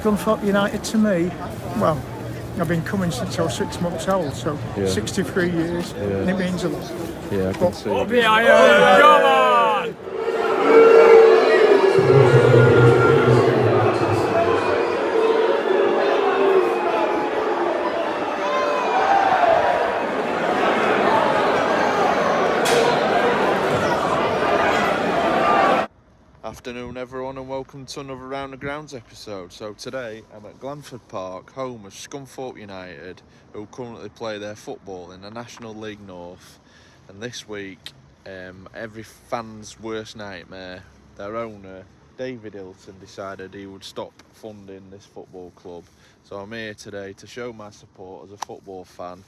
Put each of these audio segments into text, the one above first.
Scunthorpe United to me, well, I've been coming since I was 6 months old, so 63 years, and it means a lot. Yeah, I can see. Come on! Afternoon everyone, and welcome to another Round the Grounds episode. So today I'm at Glanford Park, home of Scunthorpe United, who currently play their football in the National League North. And this week, every fan's worst nightmare, their owner David Hilton decided he would stop funding this football club. So I'm here today to show my support as a football fan.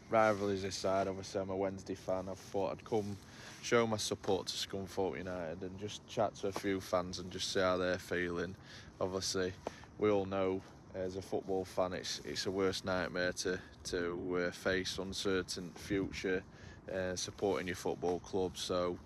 Rivalries aside, obviously I'm a Wednesday fan. I thought I'd come show my support to Scunthorpe United and just chat to a few fans and just see how they're feeling. Obviously, we all know as a football fan it's a worst nightmare to face uncertain future supporting your football club. So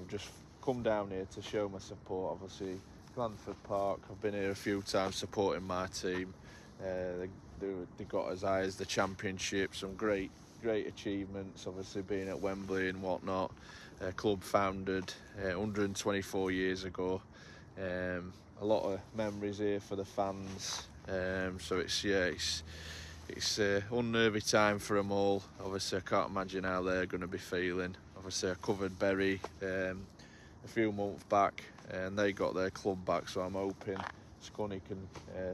just come down here to show my support. Obviously, Glanford Park, I've been here a few times supporting my team. They got as high as the Championship, some great achievements, obviously being at Wembley and whatnot. Club founded 124 years ago. A lot of memories here for the fans. So it's unnerving time for them all. Obviously I can't imagine how they're going to be feeling. Obviously I covered Bury a few months back and they got their club back, so I'm hoping Scunny can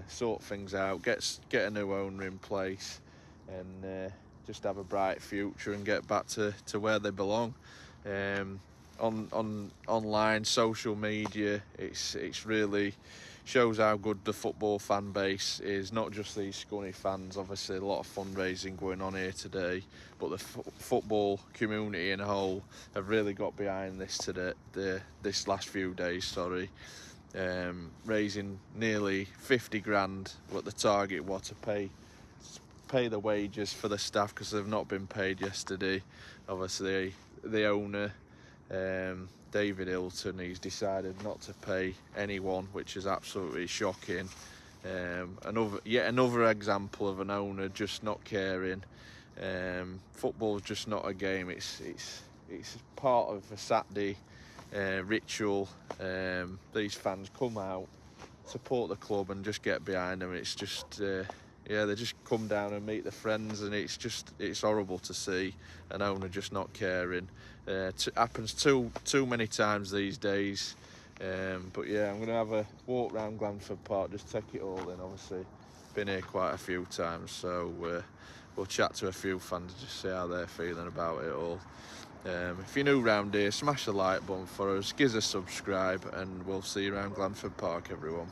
sort things out, get a new owner in place and just have a bright future and get back to where they belong. Online social media, it's really shows how good the football fan base is, not just these Scunny fans. Obviously a lot of fundraising going on here today, but the football community in a whole have really got behind this this last few days, raising nearly 50 grand, what the target was to pay the wages for the staff because they've not been paid yesterday. Obviously the owner David Hilton, he's decided not to pay anyone, which is absolutely shocking. Yet another example of an owner just not caring. Football's just not a game, it's part of a Saturday ritual. These fans come out, support the club and just get behind them. It's just they just come down and meet their friends, and it's horrible to see an owner just not caring. Happens too many times these days. But yeah, I'm going to have a walk around Glanford Park, just take it all in. Obviously been here quite a few times, so we'll chat to a few fans and just see how they're feeling about it all. If you're new round here, smash the like button for us, give us a subscribe, and we'll see you around Glanford Park, everyone.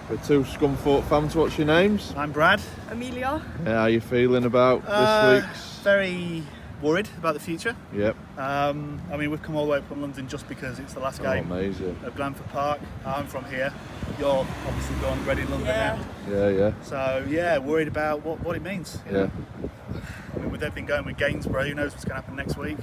We're two Scunthorpe fans. What's your names? I'm Brad. Amelia. How are you feeling about this week's? Very worried about the future. Yep. I mean, we've come all the way from London just because it's the last game amazing. at Glanford Park. I'm from here. You're obviously gone Reading, London now. Yeah. So yeah, worried about what it means. You know? I mean, with everything going with Gainsborough, who knows what's going to happen next week?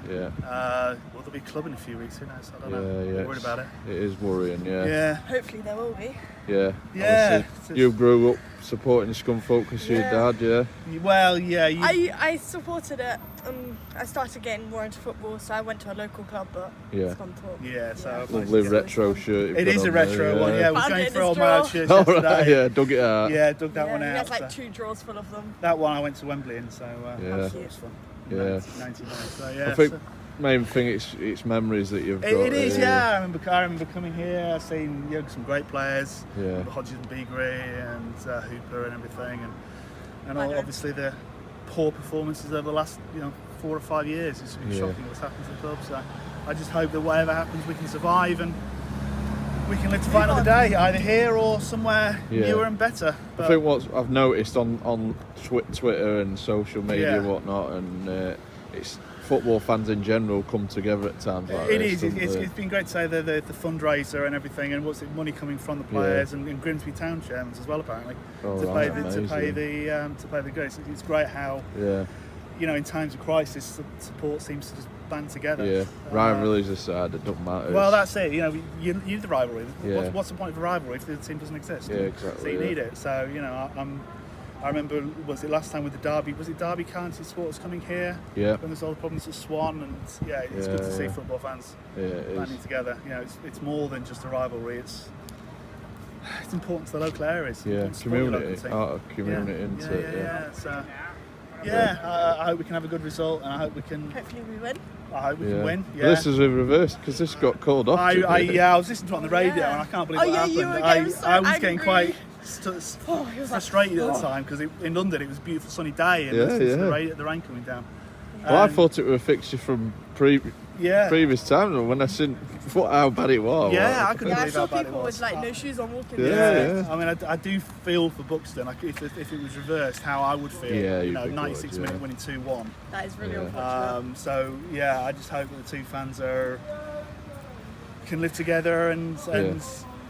Yeah. Well, there'll be a club in a few weeks. Who knows? I don't know. I'm worried about it. It is worrying. Yeah. Yeah. Hopefully there will be. Yeah. Yeah. Obviously, you grew up supporting Scunthorpe because your dad. Yeah. Well, yeah. I supported it. I started getting more into football, so I went to a local club, but it's Scunthorpe. Yeah. So Lovely retro shirt. It is a retro one. Yeah, we was Found going it in through old this drawer. marriage shirts Oh, yesterday. right, yeah, dug it out. Yeah, dug that one He out. has like so. 2 drawers full of them. That one I went to Wembley in, so Yeah. that was fun. Yeah. 99. So yeah. I think main thing it's memories that you've got. It is, yeah. I remember coming here. I've seen some great players. Yeah. Hodges and Beagrie and Hooper and everything, and obviously the poor performances over the last 4 or 5 years. It's been shocking what's happened to the club. So I just hope that whatever happens, we can survive and we can live to fight another day, either here or somewhere newer and better. But I think what I've noticed on Twitter and social media and whatnot, and it's football fans in general come together at times like this. It's been great to say the fundraiser and everything, and money coming from the players and Grimsby Town chairmen as well, apparently, to pay the goods. It's great how in times of crisis support seems to just band together. Yeah, rivalries aside, it doesn't matter. Well, that's it. You need the rivalry. Yeah. What's the point of a rivalry if the team doesn't exist? Yeah, exactly. So you need it. So I remember, was it last time with the Derby? Was it Derby County supporters coming here? Yeah. When there's all the problems at Swan, and it's good to see football fans banding together. It's more than just a rivalry. It's important to the local areas. Yeah, community, community. So I hope we can have a good result, and I hope we can. Hopefully we win. I hope we can win. Yeah. This is a reverse because this got called off. I was listening to it on the radio, and I can't believe what happened. You were getting so I was getting angry. quite frustrated at the time because in London it was a beautiful sunny day and the rain coming down. Well, I thought it was a fixture from previous times when I seen how bad it was. Yeah, I couldn't I believe saw how bad it people was. with like no shoes on walking. Yeah. I mean, I do feel for Buxton. Like if it was reversed, how I would feel. Yeah, 96 minute winning 2-1. That is really unfortunate. So I just hope that the two fans can live together and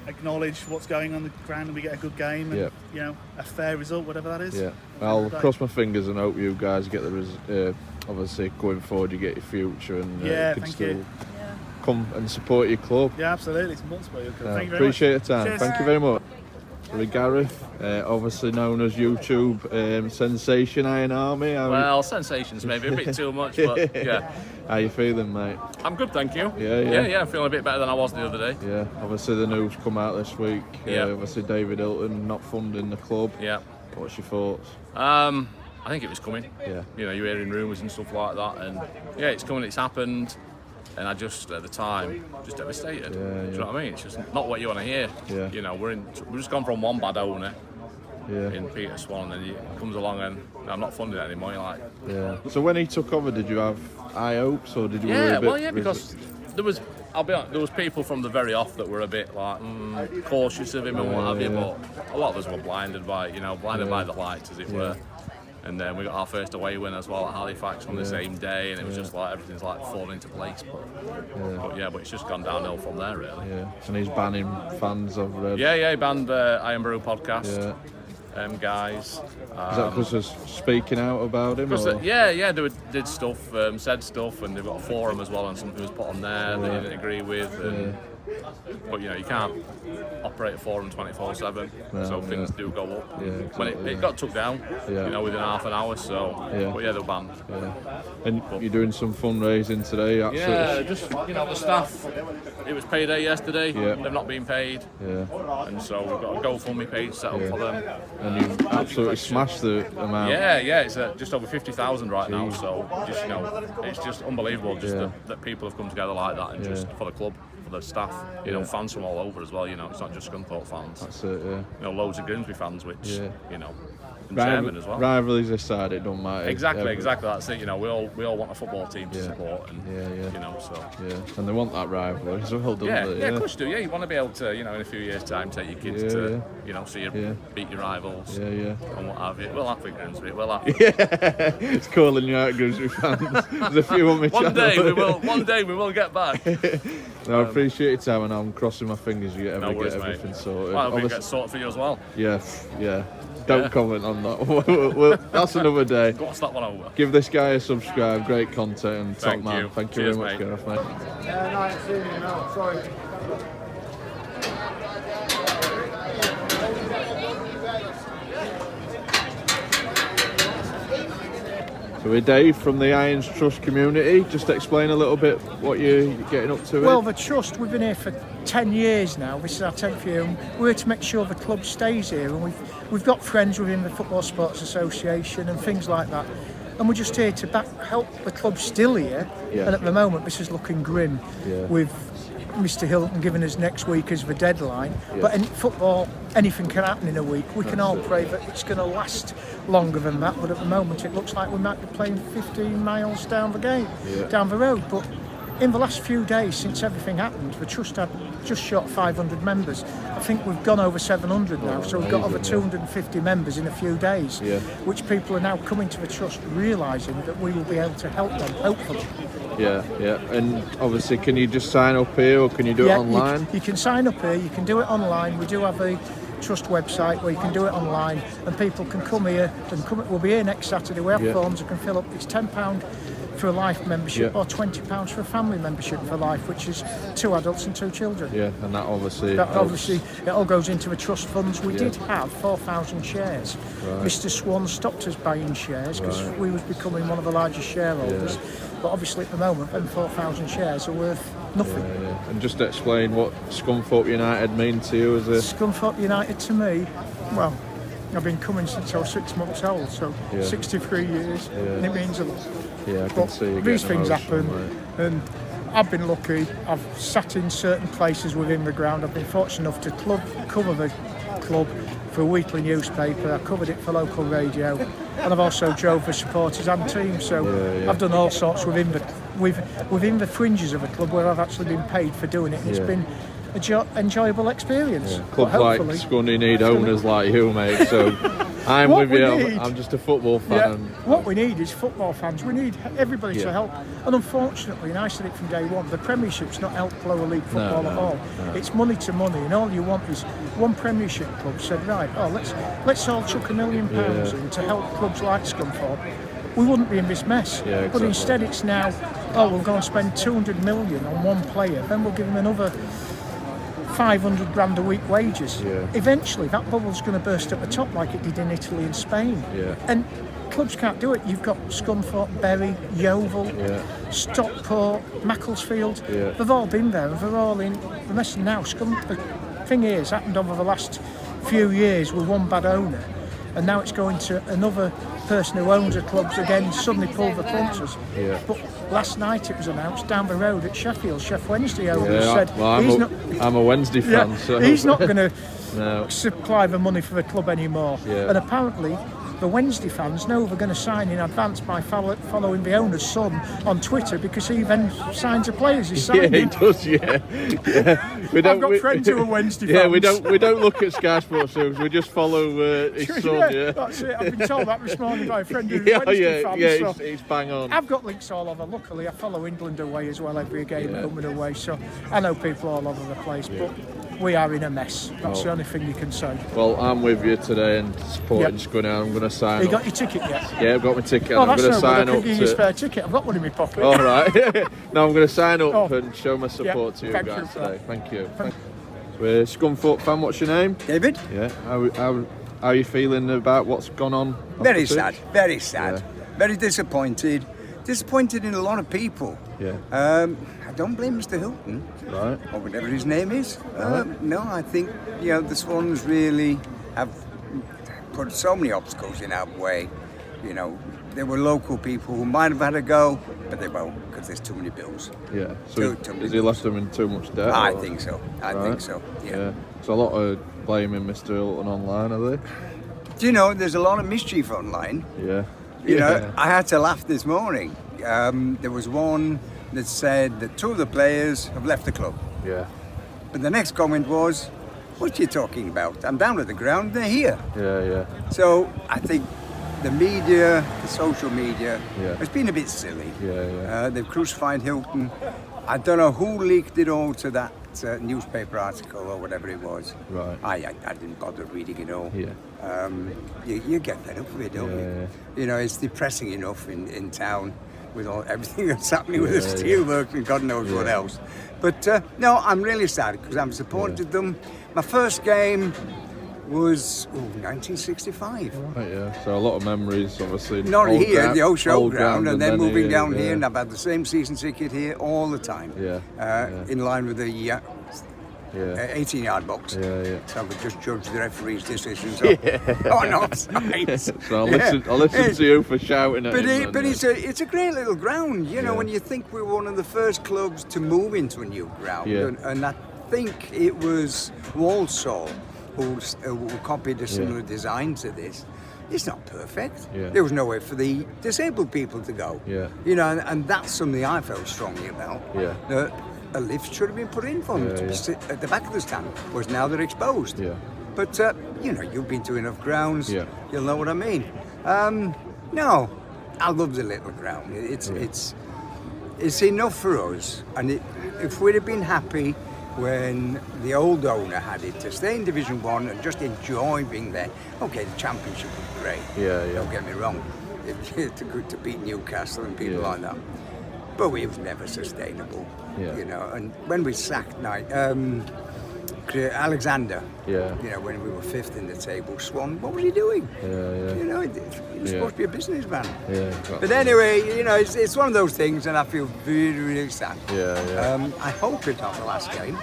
acknowledge what's going on the ground, and we get a good game and a fair result, whatever that is. Yeah, I'll cross my fingers and hope you guys get the obviously going forward you get your future and can still come and support your club. Yeah, absolutely. It's important to support your club. Thank you very appreciate much. your time. Cheers. Thank you very much. Gareth, obviously known as YouTube sensation Iron Army. Well, sensations maybe a bit too much, but yeah. How you feeling, mate? I'm good, thank you. Yeah. I'm feeling a bit better than I was the other day. Yeah, obviously the news come out this week. Yeah. Obviously David Hilton not funding the club. Yeah. What's your thoughts? I think it was coming. Yeah. You're hearing rumours and stuff like that, and it's coming, it's happened. And I just, at the time, just devastated. Do you know what I mean? It's just not what you want to hear. Yeah. We've just gone from one bad owner Yeah. in Peter Swan, and he comes along and I'm not funding it anymore. You're like, Yeah. So when he took over, did you have high hopes, or did you? Worry a bit because there was. I'll be honest, there was people from the very off that were a bit like cautious of him and what have you, but a lot of us were blinded by by the lights, as it were. And then we got our first away win as well at Halifax on the same day, and it was just like everything's like falling into place. But it's just gone downhill from there, really. Yeah. And he's banning fans, I've read. Yeah, he banned the Iron Brew podcast. Guys. Is that because of speaking out about him? They did stuff, said stuff, and they've got a forum as well, and something was put on there they didn't agree with. But you can't operate a forum 24/7, so things do go up. When it got took down, within half an hour. So, but they were banned. And you're doing some fundraising today, actually. Yeah, just the staff. It was payday yesterday. They've not been paid. And so we've got a GoFundMe page set up for them. And you've absolutely smashed the amount. Yeah, it's just over 50,000 right now. So just it's just unbelievable that people have come together like that, and just for the club. For the staff, fans from all over as well. It's not just Scunthorpe fans. That's it. Yeah. Loads of Grimsby fans, which and chairman as well. Rivalries aside, it don't matter. Exactly. That's it. We all want a football team to support, and and they want that rivalry as well, don't they? Yeah, of course you do. Yeah, you want to be able to, in a few years' time, take your kids to, see you beat your rivals, and what have you. We'll have it, Grimsby. We'll have it. It's calling you out, Grimsby fans. There's a few on my channel. One day we will get back. No, I appreciate your time, and I'm crossing my fingers you get everything sorted. Well, we get sorted for you as well. Yeah. Don't comment on that. That's another day. Gloss that one over. Give this guy a subscribe. Great content and top Thank man. you. Thank you Cheers, very much, mate. Gareth, mate. Yeah, no, I ain't seen him now. Sorry. So we're Dave from the Irons Trust community. Just explain a little bit what you're getting up to. Well, the Trust, we've been here for 10 years now. This is our 10th year. And we're here to make sure the club stays here. And we've got friends within the Football Sports Association and things like that. And we're just here to help the club still here. Yeah. And at the moment, this is looking grim. Yeah. With Mr. Hilton giving us next week as the deadline. Yeah. But in football, anything can happen in a week. We can all pray that it's going to last longer than that. But at the moment, it looks like we might be playing 15 miles down the road. But in the last few days since everything happened, the Trust had just short 500 members. I think we've gone over 700 now, so we've got over 250 members in a few days, which people are now coming to the Trust realising that we will be able to help them, hopefully. Yeah. And obviously, can you just sign up here or can you do it online? You can sign up here, you can do it online. We do have a Trust website where you can do it online and people can come here and we'll be here next Saturday. We have forms you can fill up. It's £10 for a life membership or £20 for a family membership for life, which is 2 adults and 2 children. Yeah, and that obviously it all goes into the trust funds. We did have 4,000 shares. Right. Mr. Swan stopped us buying shares because we was becoming one of the largest shareholders. But obviously at the moment, them 4,000 shares are worth nothing. And just explain what Scunthorpe United mean to you as a... Scunthorpe United to me, well, I've been coming since I was 6 months old, so 63 years, and it means a lot. Yeah, I can But see you these getting things emotional, happen, mate. and I've been lucky. I've sat in certain places within the ground. I've been fortunate enough to cover the club for a weekly newspaper. I covered it for local radio, and I've also drove the supporters and teams. So I've done all sorts within the fringes of the club where I've actually been paid for doing it. And it's been an enjoyable experience. Clubs like Scunny need owners like you, mate. So I'm with you. I'm just a football fan. What we need is football fans. We need everybody to help. And unfortunately, and I said it from day one, the Premiership's not helped lower league football at all. No. It's money to money, and all you want is one Premiership club said, right, let's all chuck £1 million in to help clubs like Scunthorpe. We wouldn't be in this mess. Yeah, exactly. But instead it's now, we'll go and spend 200 million on one player, then we'll give him another 500 grand a week wages. Eventually that bubble's going to burst at the top like it did in Italy and Spain. And clubs can't do it. You've got Scunthorpe, Bury, Yeovil, Stockport, Macclesfield. They've all been there and they're all in the mess now. The thing is, happened over the last few years with one bad owner, and now it's going to another person who owns a club again suddenly pulled the punches. But last night it was announced down the road at Sheffield, Chef Wednesday owner said I'm a Wednesday fan, so he's not going to supply the money for the club anymore. And apparently the Wednesday fans know they're going to sign in advance by following the owner's son on Twitter, because he then signs the players he's signing. He does. I've got friends who are Wednesday fans. we don't look at Sky Sports News. We just follow his son. That's it. I've been told that this morning by a friend who's a Wednesday fan. He's bang on. I've got links all over. Luckily, I follow England away as well, every game home and away. So I know people all over the place, but we are in a mess. That's the only thing you can say. Well, I'm with you today and supporting Scunny. I'm going to sign up. You got your ticket yet? Yeah, I've got my ticket. Oh, I'm going to sign up. I'll give you a spare ticket. I've got one in my pocket. All right. No, I'm going to sign up and show my support to you guys today. Thank you. We're a Scunthorpe fan. What's your name? David. Yeah. How are you feeling about what's gone on? Very sad. Very sad. Very disappointed. Disappointed in a lot of people. I don't blame Mr. Hilton, right, or whatever his name is. No, I think the Swans really have put so many obstacles in our way. There were local people who might have had a go, but they won't because there's too many bills. Yeah. So has he left them in too much debt? I think so. I think so. Yeah. So a lot of blaming Mr. Hilton online, are they? Do you know there's a lot of mischief online? Yeah. I had to laugh this morning. There was one that said that 2 of the players have left the club. Yeah. But the next comment was, what are you talking about? I'm down at the ground, they're here. Yeah. So I think the media, the social media, has been a bit silly. Yeah. They've crucified Hilton. I don't know who leaked it all to that that newspaper article or whatever it was. Right. I didn't bother reading it all. Yeah. You get fed up with it, don't you? You know, it's depressing enough in town with everything that's happening with the steelworks and God knows what else. But no, I'm really sad because I'm supported them. My first game was 1965. Right, yeah. So a lot of memories, obviously. Not here, the old showground, and then moving down here, yeah. and I've had the same season ticket here all the time. In line with the 18-yard box. So I could just judge the referee's decisions on offsides. So I listen to you for shouting at him. But it's a great little ground. You know, when you think we were one of the first clubs to move into a new ground, and I think it was Walsall who copied a similar design to this. It's not perfect. There was nowhere for the disabled people to go. You know, and that's something I felt strongly about. A lift should have been put in for them to sit at the back of the stand, whereas now they're exposed. But you know, you've been to enough grounds, you'll know what I mean. No, I love the little ground. It's enough for us, and if we'd have been happy when the old owner had it to stay in Division 1 and just enjoy being there. Okay, the championship was great. Don't get me wrong. It's good to beat Newcastle and people like that. But it was never sustainable. You know, and when we sacked Alexander, you know, when we were 5th in the table, Swan, what was he doing? You know, he was supposed to be a businessman. But anyway, you know, it's one of those things, and I feel really, really sad. I hope it's not the last game.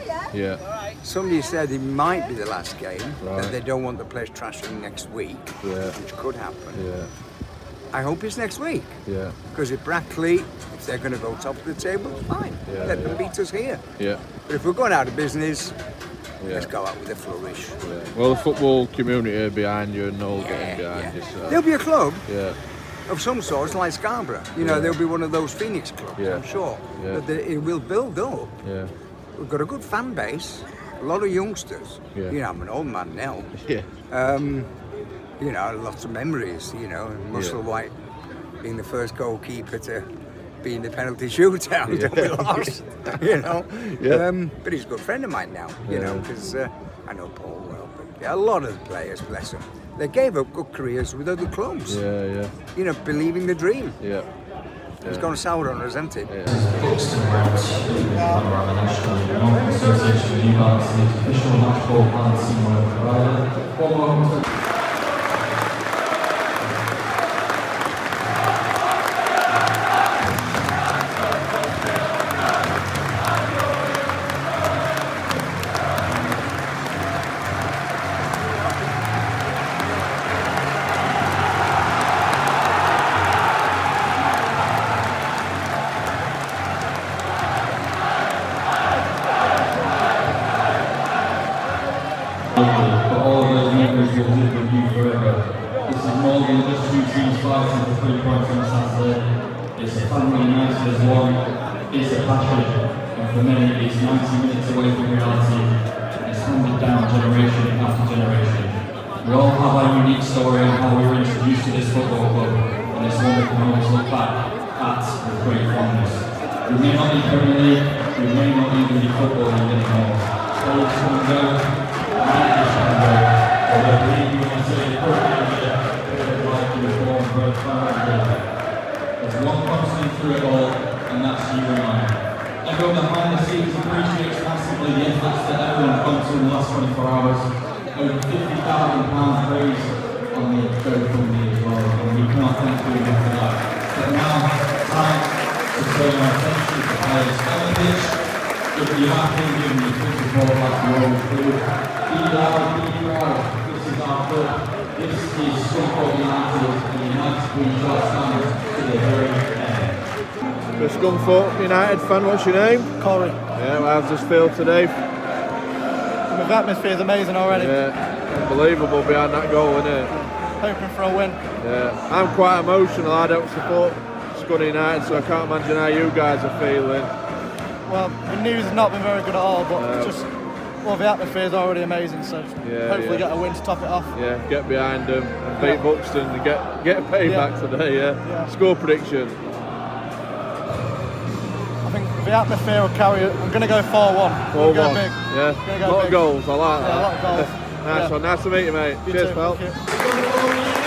Somebody said it might be the last game, that they don't want the place trashing next week, which could happen. I hope it's next week. Because if Brackley, if they're going to go top of the table, fine. Let them beat us here. But if we're going out of business, let's go out with a flourish. Well, the football community are behind you and all getting behind you. So. There'll be a club of some sort, like Scarborough. You know, there'll be one of those Phoenix clubs, I'm sure. But it will build up. We've got a good fan base, a lot of youngsters. You know, I'm an old man now. You know, lots of memories, you know, Musselwhite being the first goalkeeper to be in the penalty shootout and we lost, you know. But he's a good friend of mine now, you know, because I know Paul well. But a lot of the players, bless them, they gave up good careers with other clubs. You know, believing the dream. It's gone sour on us, hasn't it? For all those memories will live with you forever. This is more than just two teams fighting for 3 points on Saturday. It's a family united as one. It's a passion, and for many it's 90 minutes away from reality. It's handed down generation after generation. We all have our unique story on how we were introduced to this football club, and it's one we can always look back at with great fondness. We may not be Premier League, we may not even be football league anymore. Scholars come and go. Although believe you when I say the perfect year, like you were born for a family. There's one constant through it all, and that's you and I. Everyone behind the scenes appreciates massively the efforts that everyone's gone to in the last 24 hours. Over £50,000 raised on the GoFundMe as well, and we cannot thank you enough for that. But now, time to turn our attention to the players on the pitch. If you have been given the football back to your own food, be loud, be proud. This is our club. This is Scunthorpe United, and United we shall stand to the very end. The Scunthorpe United fan, what's your name? Corey. Yeah, well, how's this feel today? The atmosphere is amazing already. Unbelievable behind that goal, isn't it? Hoping for a win. I'm quite emotional. I don't support Scunthorpe United, so I can't imagine how you guys are feeling. Well, the news has not been very good at all, but the atmosphere is already amazing, so hopefully get a win to top it off. Get behind them and beat Buxton and get a payback today, Score prediction. I think The atmosphere will carry it. I'm going to go 4-1. 4-1. Go big. Yeah. Go A lot big. of goals. I like Yeah, that. a lot of goals. Nice one. Nice to meet you, mate. You Cheers, too, pal. thank you.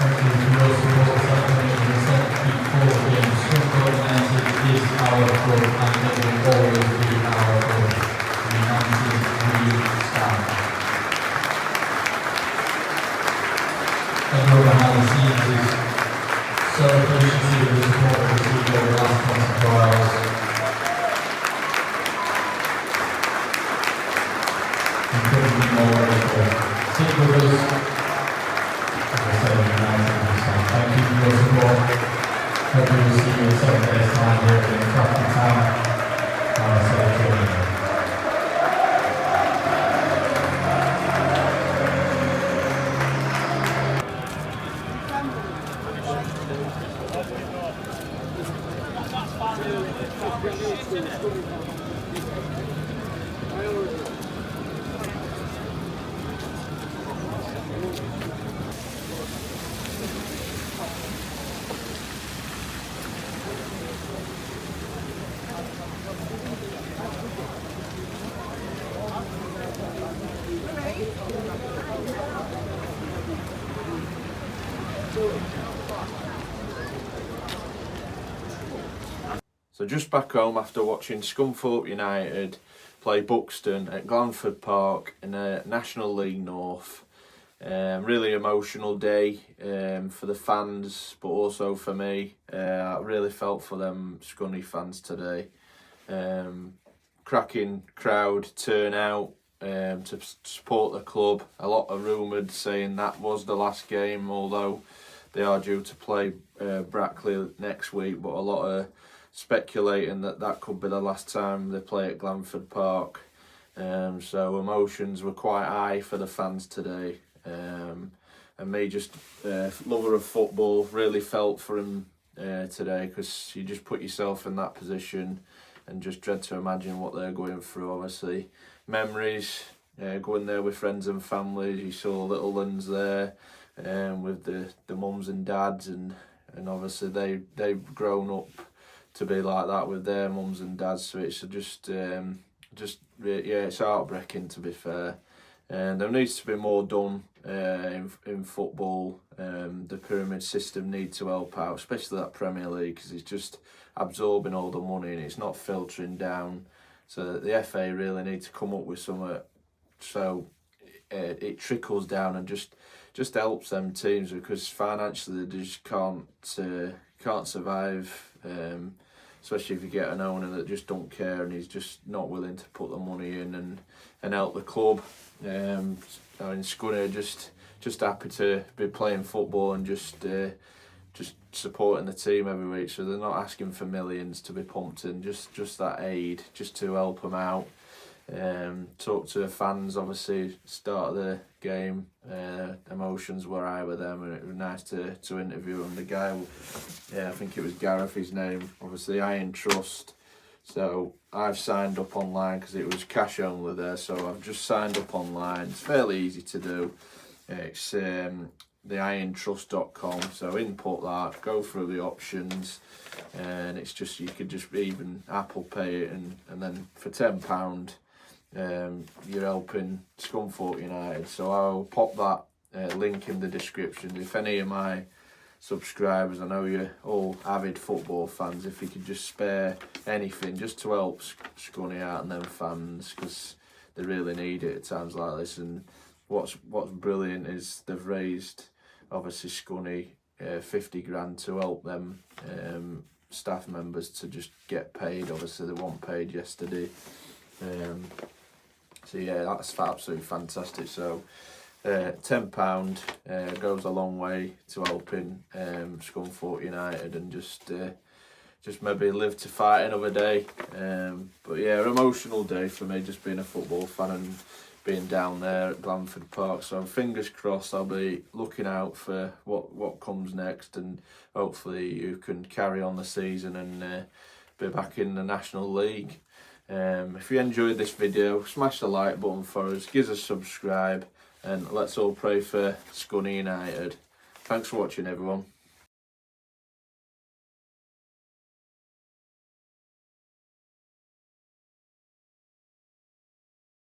Thank you for your support this afternoon in the 74th game. Scunthorpe United is our club and it will always be our club. United we stand. Everyone behind the scenes is so appreciative of the support we've received over the last 24 hours. We couldn't be more grateful. Stick with us. As I said, United we stand. Thank you for your support. Hope we will see you in 7 days' time here in Glanford town. And I'll say it to you. So just back home after watching Scunthorpe United play Buxton at Glanford Park in the National League North. Really emotional day for the fans, but also for me. I really felt for them Scunny fans today. Cracking crowd turnout to support the club. A lot of rumoured saying that was the last game, although they are due to play Brackley next week, but a lot of speculating that that could be the last time they play at Glanford Park. So emotions were quite high for the fans today. And me, just lover of football, really felt for him today, because you just put yourself in that position and just dread to imagine what they're going through. Obviously, memories, going there with friends and family. You saw little ones there with the mums and dads, and obviously they've grown up to be like that with their mums and dads, so it's just it's heartbreaking, to be fair. And there needs to be more done in football. The pyramid system needs to help out, especially that Premier League, because it's just absorbing all the money and it's not filtering down. So the FA really need to come up with something so it trickles down and just helps them teams, because financially they just can't survive. Especially if you get an owner that just don't care and he's just not willing to put the money in and help the club. In Scunny, just happy to be playing football and just supporting the team every week. So they're not asking for millions to be pumped in, just that aid, just to help them out. Talk to the fans, obviously, start of the game. Emotions were high with them, and it was nice to interview him. The guy, I think it was Gareth, his name, obviously Iron Trust. So I've signed up online because it was cash only there, so I've just signed up online. It's fairly easy to do. It's theirontrust.com, so input that, go through the options, and it's just, you could just even Apple Pay it, and then for £10 you're helping Scunthorpe United. So I'll pop that link in the description. If any of my subscribers, I know you're all avid football fans, if you could just spare anything just to help Scunny out and them fans, because they really need it at times like this. And what's brilliant is they've raised, obviously, Scunny 50 grand to help them staff members to just get paid. Obviously they weren't paid yesterday. So yeah, that's absolutely fantastic. So £10 goes a long way to helping Scunthorpe United, and just maybe live to fight another day. But yeah, emotional day for me, just being a football fan and being down there at Glanford Park. So fingers crossed, I'll be looking out for what comes next, and hopefully you can carry on the season and be back in the National League. If you enjoyed this video, smash the like button for us, give us a subscribe, and let's all pray for Scunny United. Thanks for watching, everyone.